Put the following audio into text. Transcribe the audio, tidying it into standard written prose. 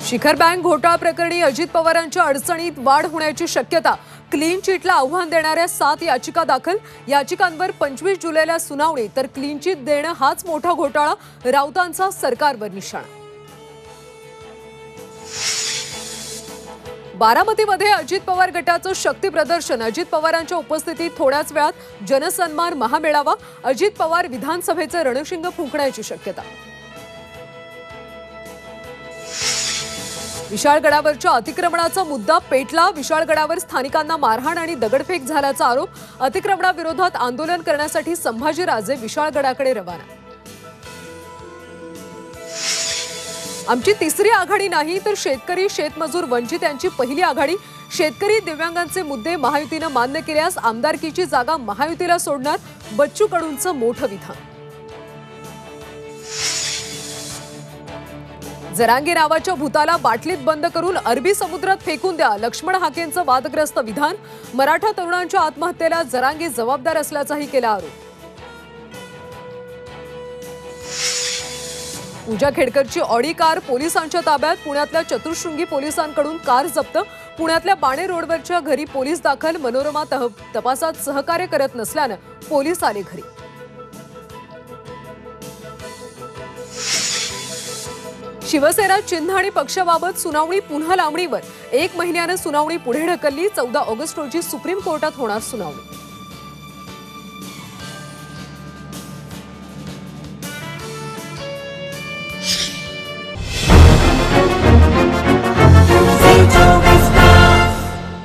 शिखर बँक घोटाळा प्रकरणी अजित पवारांच्या अडचणीत वाढ होण्याची शक्यता। क्लीन चिटला आव्हान देणाऱ्या 7 याचिका दाखल। याचिकांवर 25 जुलैला सुनावणी, तर क्लीन चिट देणं हाच मोठा घोटाळा, राऊतांचा सरकारवर निशाणा। बारामतीमध्ये अजित पवार गटाचं शक्ती प्रदर्शन। अजित पवारांच्या उपस्थितीत थोड्याच वेळात जनसन्मान महामेळावा। अजित पवार विधानसभेचे रणशिंग फुंकण्याची शक्यता। विशाळगडावरच्या अतिक्रमणाचा मुद्दा पेटला। विशाळगडावर स्थानिकांना मारहाण आणि दगडफेक झाल्याचा आरोप। अतिक्रमणाविरोधात आंदोलन करण्यासाठी संभाजीराजे विशाळगडाकडे रवाना। आमची तिसरी आघाडी नाही, तर शेतकरी शेतमजूर वंचित यांची पहिली आघाडी। शेतकरी दिव्यांगांचे मुद्दे महायुतीने मान्य केल्यास आमदारकीची जागा महायुतीला सोडणार, बच्चू कडूंचं मोठं विधान। जरांगे नावाच्या भूताला बाटलीत बंद करून अरबी समुद्रात फेकून द्या, लक्ष्मण हाकेंचं वादग्रस्त विधान। मराठा तरुणांच्या आत्महत्येला जरांगे जबाबदार असल्याचाही केला आरोप। पूजा खेडकरची ऑडी कार पोलिसांच्या ताब्यात। पुण्यातल्या चतुश्रृंगी पोलिसांकडून कार जप्त। पुण्यातल्या बाणे रोडवरच्या घरी पोलीस दाखल। मनोरमा तपासात सहकार्य करत नसल्यानं पोलीस आले घरी। शिवसेना चिन्ह आणि पक्षाबाबत सुनावणी पुन्हा लांबणीवर। 1 महिन्यानं सुनावणी पुढे ढकलली। 14 ऑगस्ट रोजी सुप्रीम कोर्टात होणार सुनावणी।